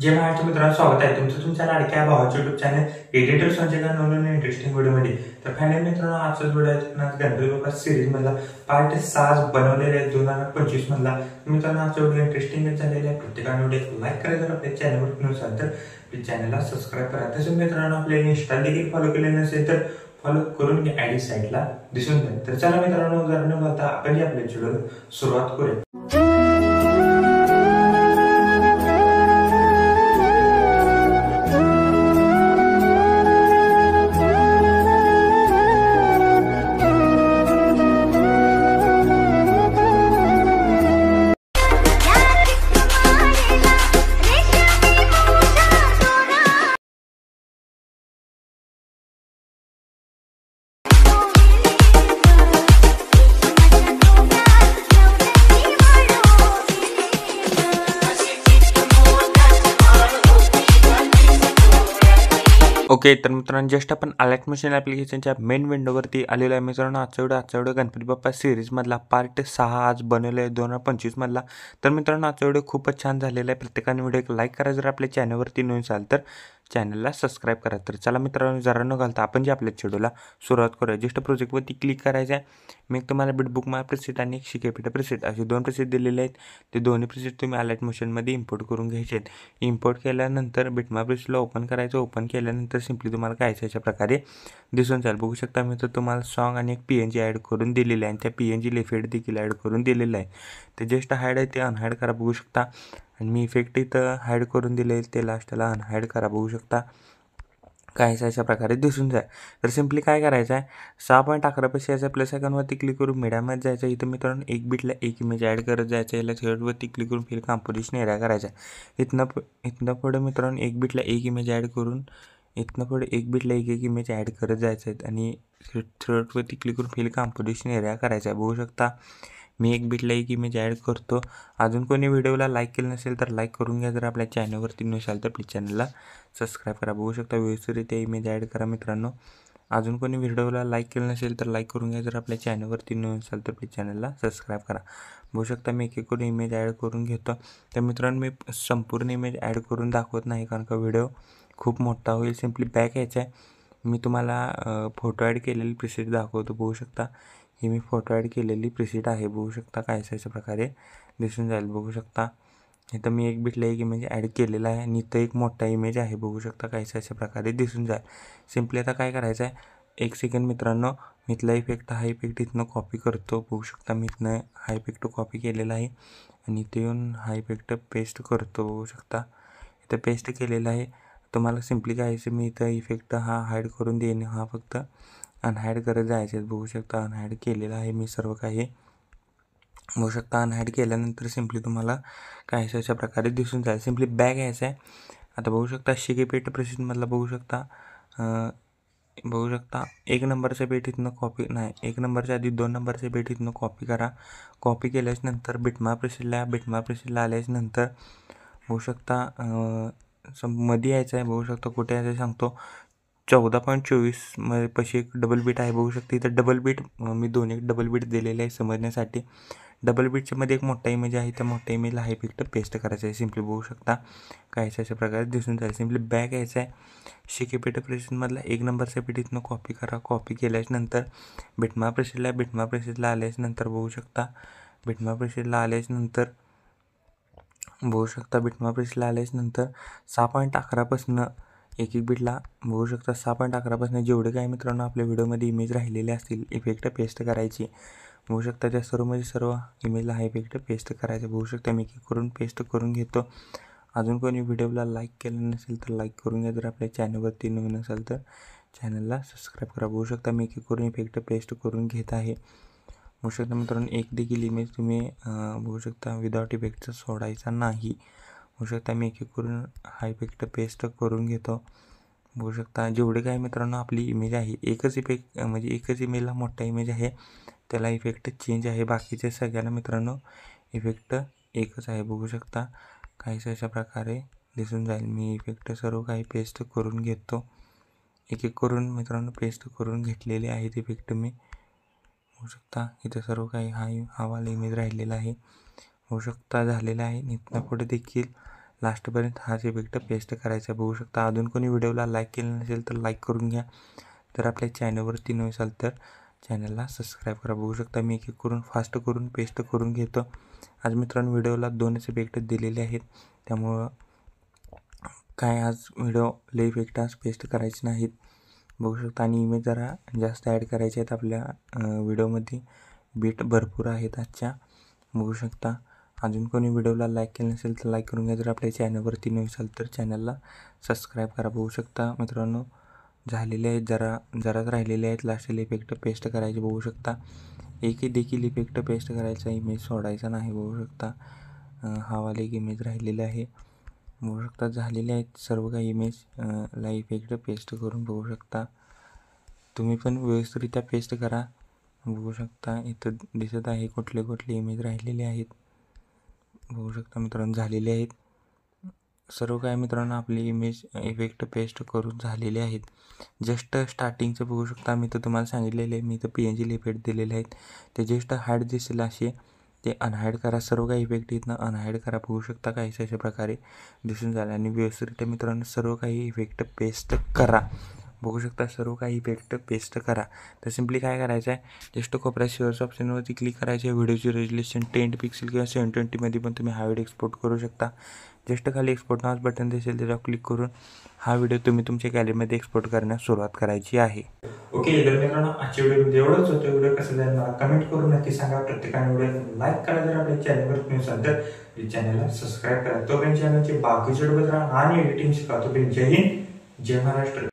जय महाराष्ट्र मित्रांनो, स्वागत आहे तुमचं तुमच्या लाडक्या भावाच्या युट्यूब चॅनल एडिटर संजय नवीन इंटरेस्टिंग व्हिडिओमध्ये. तर फायनली मित्रांनो, आजचाच व्हिडिओ आहे गणपती बाप्पा सिरीज मधला पार्ट 6 बनवलेला आहे 2025 मधला. मित्रांनो, आजचा व्हिडिओ इंटरेस्टिंग झालेला आहे. प्रत्येकाने व्हिडिओ लाईक करा, जर आपल्या चॅनलवर नसाल तर चॅनलला सबस्क्राईब करा. तसंच मित्रांनो, आपल्याला इंस्टा देखील फॉलो केले नसेल तर फॉलो करून आयडी साईडला दिसून जाईल. तर चला मित्रांनो, जर न बोलता आपण आपल्या व्हिडिओला सुरुवात करूया. ओके, तर मित्रांनो, जस्ट आपण अलर्ट मशीन ॲप्लिकेशनच्या मेन विंडोवरती आलेलो आहे. मित्रांनो, आजचा व्हिडिओ गणपती बाप्पा सिरीजमधला पार्ट 6 आज बनवला आहे 2025 मधला. तर मित्रांनो, आजचा व्हिडिओ खूपच छान झालेला आहे. प्रत्येकाने व्हिडिओ लाईक करा, जर आपल्या चॅनलवरती नवीन असाल तर चॅनलला सबस्क्राईब करा. तर चला मित्रांनो, जरा न घालता आपण जे आपल्या शेड्यूलला सुरुवात करूया. जस्ट प्रोजेक्टवरती क्लिक करायचं आहे. मी तुम्हाला बिटबुक माय प्रीसेट आणि एक शिकेपीठ प्रीसेट असे 2 प्रीसेट दिलेले आहेत. ते दोन्ही प्रीसेट तुम्ही अलर्ट मशीनमध्ये इम्पोर्ट करून घ्यायचे आहेत. इम्पोर्ट केल्यानंतर बिटमाय प्रीसेटला ओपन करायचं. ओपन केल्यानंतर सिम्पली तुम्हाला काय अशा प्रकारे दिसून जाईल. बघू शकता मी तर तुम्हाला सॉन्ग आणि एक PNG ॲड करून दिलेलं आहे आणि त्या PNG इफेक्ट देखील ॲड करून दिलेलं आहे. ते जस्ट हाईड आहे ते अनहाईड करा. बघू शकता. आणि मी इफेक्ट इथं हाईड करून दिले ते लास्टला अनहाईड करा. बघू शकता काहीच अशा प्रकारे दिसून जाईल. तर सिम्पली काय करायचं आहे, 6.11 पैसे याच्या प्लस आयकॉनवरती क्लिक करून मीडियामध्ये जायचं. इथं मित्रांनो एक बिटला एक इमेज ॲड करत जायचं. याला थर्डवरती क्लिक करून फिल कॉम्पोजिशन एरिया करायचा आहे. इथनं पुढे मित्रांनो एक बिटला एक इमेज ॲड करून इथनं पुढे एक बिटला एक इमेज ॲड करत जायचं आहे आणि थर्डवरती क्लिक करून फिल कॉम्पोजिशन एरिया करायचा आहे. बघू शकता मी एक बिटला एक इमेज ॲड करतो. अजून कोणी व्हिडिओला लाईक केलं नसेल तर लाईक करून घ्या, जर आपल्या चॅनलवरती नसाल तर प्लीज चॅनलला सबस्क्राईब करा. बघू शकता व्यवस्थितरित्या इमेज ॲड करा मित्रांनो. अजून कोणी व्हिडिओला लाईक केलं नसेल तर लाईक करून घ्या, जर आपल्या चॅनलवरती नसाल तर प्लीज चॅनलला सबस्क्राईब करा. बघू शकता मी एक करून इमेज ॲड करून घेतो. तर मित्रांनो, मी संपूर्ण इमेज ॲड करून दाखवत नाही कारण का व्हिडिओ खूप मोठा होईल. सिम्पली बॅक यायचा आहे. मी तुम्हाला फोटो ॲड केलेली प्रिसेट दाखवतो. बघू शकता ही मी फोटो ॲड केलेली प्रिसेट आहे. बघू शकता काय अशा प्रकारे दिसून जाईल. बघू शकता इथं मी एक बिटला एक इमेज ॲड केलेला आहे आणि इथं एक मोठा इमेज आहे. बघू शकता काय अशा प्रकारे दिसून जाईल. सिम्पली आता काय करायचं आहे, एक सेकंड मित्रांनो, मी इथला इफेक्ट हा इफेक्ट इथनं कॉपी करतो. बघू शकता मी इथनं हा इफेक्ट कॉपी केलेला आहे आणि इथे येऊन हा इफेक्ट पेस्ट करतो. बघू शकता इथं पेस्ट केलेला आहे. तुम्हाला सिम्पली काय आहे, मी इथं इफेक्ट हा हाईड करून देणे, हा फक्त अनहाईड करत जायचे. बघू शकता अनहाईड केलेला आहे मी सर्व काही. बघू शकता अनहाईड केल्यानंतर सिम्पली तुम्हाला काय अशा प्रकारे दिसून जाईल. सिम्पली बॅक यायचं आहे. आता बघू शकता शिकेपेट प्रेसिडमधला बघू शकता एक नंबरच्या पेट इथनं कॉपी नाही, एक नंबरच्या आधी 2 नंबरच्या पेट इथनं कॉपी करा. कॉपी केल्याच्यानंतर बिटमाय प्रेसिडला आल्याच्यानंतर बघू शकता मध्ये यायचं आहे. बघू शकता कुठे यायचं सांगतो. 14.24 मध्ये पशी एक डबल बीट आहे. बघू शकता इथं डबल बीट मी दोन्ही डबल बीट दिलेले आहे समजण्यासाठी. डबल बीटच्या मध्ये एक मोठा इमेज आहे, त्या मोठ्या इमेजला हा इफेक्ट पेस्ट करायचा आहे. सिम्पली बघू शकता काय अशा प्रकारे दिसून जाईल. सिम्पली बॅक यायचं आहे. शिकेपेट प्रेसिडमधला एक नंबरच्या पेटीतनं कॉपी करा. कॉपी केल्याच्यानंतर बिटमाय प्रेसिडला आल्याच्यानंतर बघू शकता बिटमाय प्रेसिडला आल्याच्यानंतर बघू शकता बिटमाय प्रेसिडला आल्याच्यानंतर 6.11 पासून एक बिटला बघू शकता 6.11 पासून जेवढे काही मित्रांनो आपल्या व्हिडिओमध्ये इमेज राहिलेले असतील इफेक्ट पेस्ट करायची. बघू शकता त्या सर्व इमेजला हा इफेक्ट पेस्ट करायचा. बघू शकता मी करून पेस्ट करून घेतो. अजून कोणी व्हिडिओला लाईक केलं नसेल तर लाईक करून घ्या, जर आपल्या चॅनलवरती नवीन असेल तर चॅनलला सबस्क्राईब करा. बघू शकता मी करून इफेक्ट पेस्ट करून घेत आहे. बघू शकता मित्रांनो एक देखील इमेज तुम्ही बघू शकता विदाउट इफेक्टचा सोडायचा नाही. बघू शकता मी करून हा इफेक्ट पेस्ट करून घेतो. बघू शकता जेवढे काही मित्रांनो आपली इमेज आहे एकच इफेक्ट म्हणजे एकच इमेजला मोठा इमेज आहे त्याला इफेक्ट चेंज आहे. बाकीचे सगळ्यांना मित्रांनो इफेक्ट एकच आहे. बघू शकता काहीच अशा प्रकारे दिसून जाईल. मी इफेक्ट सर्व काही पेस्ट करून घेतो. एक करून मित्रांनो पेस्ट करून घेतलेले आहेत इफेक्ट मी. बघू शकता इथे सर्व काही हा वाला इमेज राहिलेला आहे. होऊ शकता झालेला आहे. इथनं पुढे देखील लास्टपर्यंत हाच इफेक्ट पेस्ट करायचा बघू शकता. अजून कोणी व्हिडिओला लाईक केलं नसेल तर लाईक करून घ्या. जर आपल्या चॅनलवरती नवीन असाल तर चॅनलला सबस्क्राईब करा. बघू शकता मी एक एक करून फास्ट करून पेस्ट करून घेतो. आज मित्रांनो व्हिडिओला 2च इफेक्ट दिलेले आहेत, त्यामुळं काय आज व्हिडिओ लई इफेक्ट आज पेस्ट करायचे नाहीत बघू शकता. आणि इमेज जरा जास्त ॲड करायचे आहेत आपल्या व्हिडिओमध्ये. बीट भरपूर आहेत आजच्या बघू शकता. अजून कोणी व्हिडिओला लाईक केलं नसेल तर लाईक करून घ्या. जर आपल्या चॅनलवरती नवीन असाल तर चॅनलला सबस्क्राईब करा. बघू शकता मित्रांनो झालेले आहेत, जराच राहिलेले आहेत लास्टला इफेक्ट पेस्ट करायचे बघू शकता. एक देखील इफेक्ट पेस्ट करायचा, इमेज सोडायचा नाही बघू शकता. हा वाला एक इमेज राहिलेला आहे बघू शकता. झालेले आहेत सर्व काही इमेज ला इफेक्ट पेस्ट करून बघू शकता. तुम्ही पण व्यवस्थितरित्या पेस्ट करा बघू शकता. इथं दिसत आहे कुठले कुठले इमेज राहिलेले आहेत बघू शकता मित्रांनो. झालेले आहेत सर्व काय मित्रांनो. आपली इमेज इफेक्ट पेस्ट करून झालेले आहेत. जस्ट स्टार्टिंगचं बघू शकता. मी तर तुम्हाला सांगितलेलं आहे, मी तर PNG इफेक्ट दिलेले आहेत. ते जस्ट हाईड दिसेल असे ते अनहाईड करा. सर्व काही इफेक्ट इथनं अनहाईड करा बघू शकता. काहीच अशा प्रकारे दिसून झालं. आणि व्यवस्थित मित्रांनो सर्व काही इफेक्ट पेस्ट करा बघू शकता. सर्व काही इफेक्ट पेस्ट करा. तर सिम्पली काय करायचं आहे, जस्ट कोपऱ्यात शेअर्स ऑप्शनवरती क्लिक करायचे आहे. व्हिडिओची रेजोल्युशन 10 पिक्सेल किंवा 720मध्ये पण तुम्ही हा व्हिडिओ एक्सपोर्ट करू शकता. जस्ट खाली एक्सपोर्ट नावाचं बटन दिसेल त्याच्यावर क्लिक करून हा व्हिडिओ तुम्ही तुमच्या गॅलरीमध्ये एक्सपोर्ट करण्यास सुरुवात करायची आहे. ओके तर मित्रांनो आजच्या व्हिडिओमध्ये एवढंच होतं. व्हिडिओ कसं जाईल मला कमेंट करून नक्की सांगा. प्रत्येकाने व्हिडिओ लाईक करा. जर आपल्या चॅनलवर तुम्ही असाल तर चॅनलला सबस्क्राईब करा. तोपर्यंत चॅनलचे बाकीचे व्हिडिओ बघा आणि एडिटिंग शिका. तोपर्यंत जय हिंद जय महाराष्ट्र.